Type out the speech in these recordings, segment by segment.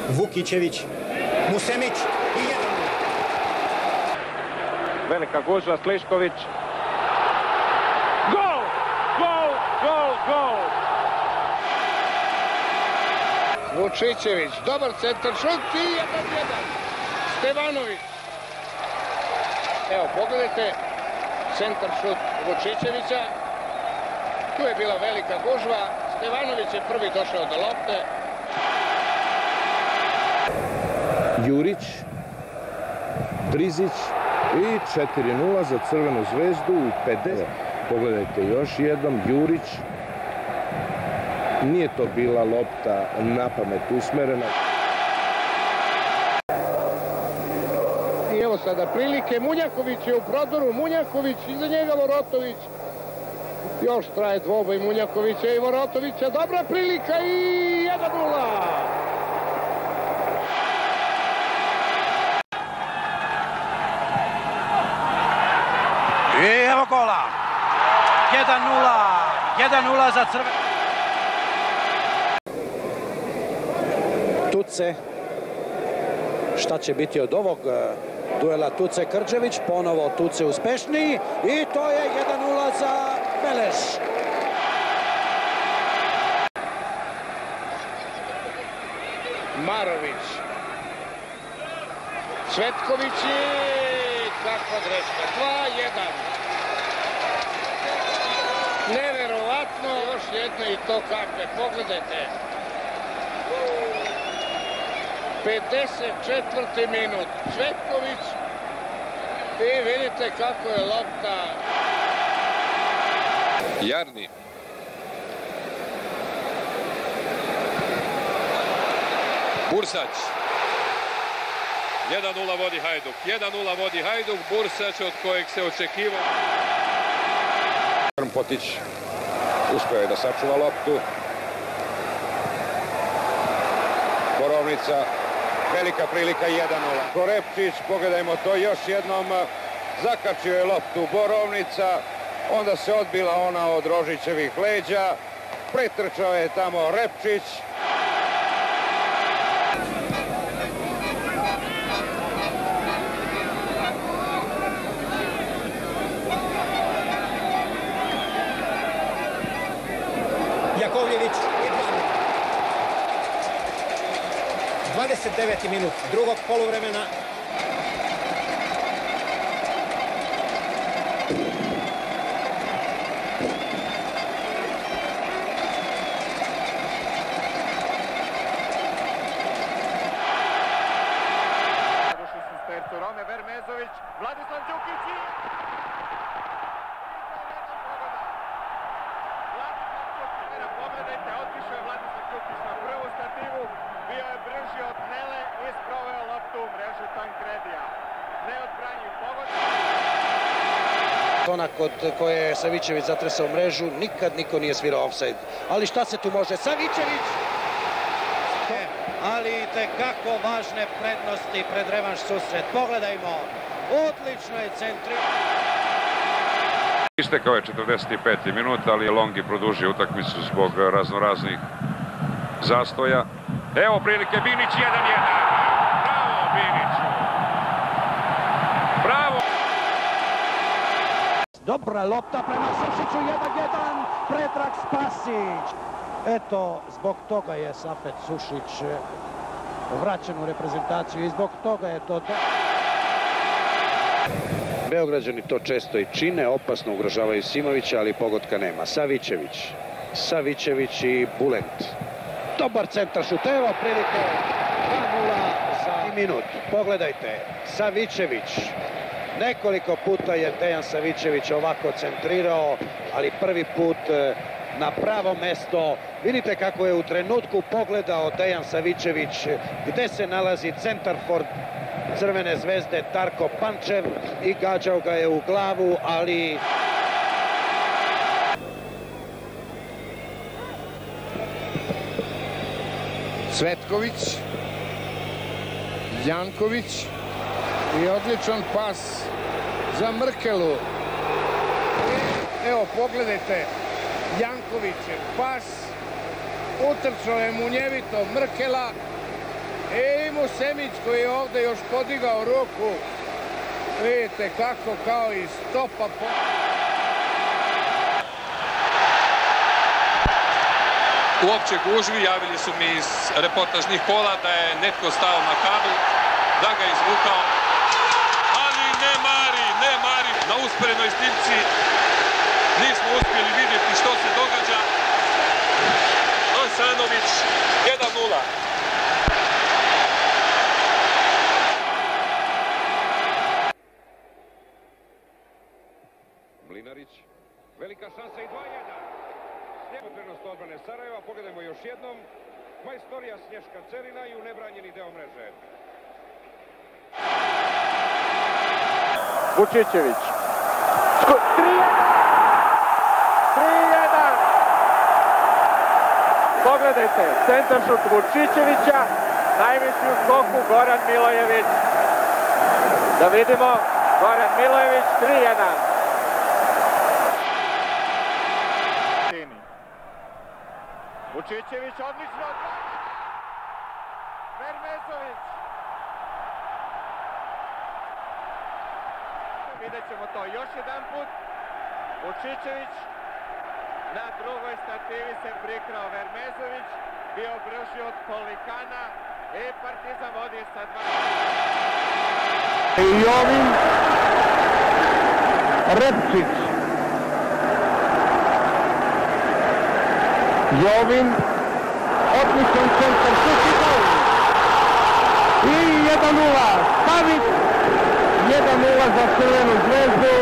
Vukićević, Musemić i 1-0. Velika gužva, Slišković. Gol! Gol! Gol! Gol! Vučićević, dobar centar, šut i 1-1. Stevanović. Evo, pogledajte, centar šut Vučićevića. Tu je bila velika gužva. Stevanović je prvi došao do lopte. Jurić, Drizić i 4-0 za Crvenu zvezdu u 50. Pogledajte još jednom, Jurić. Nije to bila lopta na pamet usmerena. I evo sada prilike, Munjaković je u prodoru, Munjaković, iza njega Vorotović. Još traje dvoboj Munjakovića i Vorotovića, dobra prilika i 1-0. I evo gola. 1-0 za Crvenu. Tuce. Šta će biti od ovog duela Tuce-Krđević? Ponovo Tuce uspešniji i to je 1-0 za Beleš. Marović. Cvetković i kakva greška. 2-1. Neverovatno, još jedno i to kakve. Pogledajte. 54. minut. Cvetković. I vidite kako je lopta. Jarni. Bursać. 1-0 vodi Hajduk. 1-0 vodi Hajduk. Bursać od kojeg se očekivao. Krmpotić uspio je da sačuva loptu. Borovnica, velika prilika 1-0. Korepčić, pogledajmo to još jednom, zakačio je loptu Borovnica, onda se odbila ona od Rožićevih leđa, pretrčao je tamo Repčić. Jakovljević, 29. minut drugog poluvremena. Došli su s tercu Rome, Vermezović, Vladislav Đukić i... Pogledajte, otišao je Vladislav Đukić na prvu stativu, bio je brži od Nele i sproveo loptu u mrežu Tankredija. Neodbranjiv pogodak. Ona kod koje je Savićević zatresao mrežu, nikad niko nije svirao ofsajd. Ali šta se tu može? Savićević! Ali tekako važne prednosti pred revanš susret. Pogledajmo, odlično je centrirao. Istekao je 45. minut, ali je Longi produžio utakmicu zbog raznoraznih zastoja. Evo prilike, Binić 1-1. Bravo Biniću! Bravo! Dobra lopta prema Sušiću, 1-1, Predrag Spasić. Eto, zbog toga je Safet Sušić vraćen u reprezentaciju i zbog toga je to... Beograđani to često i čine, opasno ugrožavaju Simovića, ali pogotka nema. Savićević i Bulent. Dobar centar šut, evo prilike 2-0 za minut. Pogledajte, Savićević. Nekoliko puta je Dejan Savićević ovako centrirao, ali prvi put na pravo mesto. Vidite kako je u trenutku pogledao Dejan Savićević gde se nalazi centarfor Crvene zvezde Darko Pančev i gađao ga je u glavu, ali... Cvetković, Janković i odličan pas za Mrkelu. Evo, pogledajte, Jankovićev pas, utrčao je munjevito Mrkela I Musemić koji je ovde još podigao ruku. Vidite kako kao i stopa. U općoj gužvi javili su mi iz reportažnih kola da je netko stao na kabel, da ga izvukao, ali ne mari, na usporenoj snimci nismo uspjeli vidjeti što se događa. Asanović 1:0. Mlinarić, velika šansa i 2:1. Potrebnost odbrane Sarajeva, pogledajmo još jednom. Majstorija Snješka Cerina i u nebranjeni deo mreže. Vučićević. 3:1. Pogledajte, centar šut Vučićevića, najveći u skoku Goran Milojević. Da vidimo, Goran Milojević 3:1. Vučićević odlično. Vermezović. Vidjet ćemo to još jedan put. Vučićević na drugoj stativi se prikrao Vermezović. Bio brži od Polikana i Partizan vodi sa 2. I Jovin. Repčić. Jovin, odličan centar šut i 1:0, Savić, 1:0 za Crvenu zvezdu,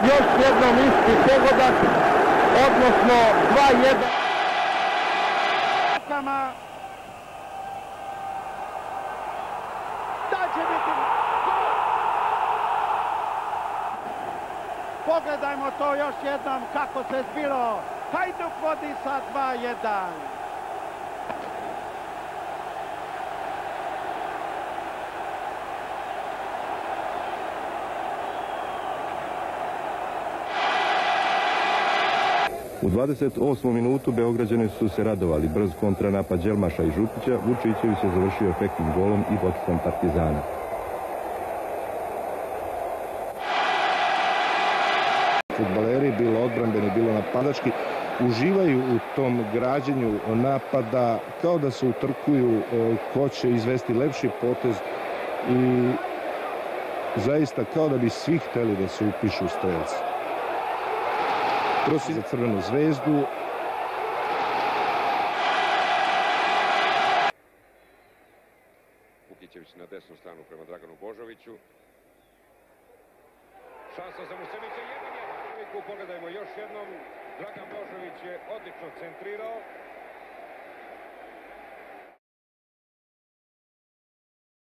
još jednom isti pogodak, odnosno 2:1. Da će biti pogledajmo to još jednom kako se zbilo. Hajduk vodi sa 2:1. U 28. minutu Beograđani su se radovali. Brz kontranapad Đelmaša i Župića, Vučićević je završio efektnim golom i vodstvom Partizana. Fudbaleri, bilo odbrambeni, bilo napadački, uživaju u tom građenju napada, kao da se utrkuju ko će izvesti lepši potez i zaista kao da bi svi hteli da se upišu strelci. Prosi za Crvenu zvezdu. Vukićević na desnu stranu prema Draganu Božoviću. Šansa za Musemića, 1:1. Pogledajmo još jednom. Dragan Božović je odlično centrirao.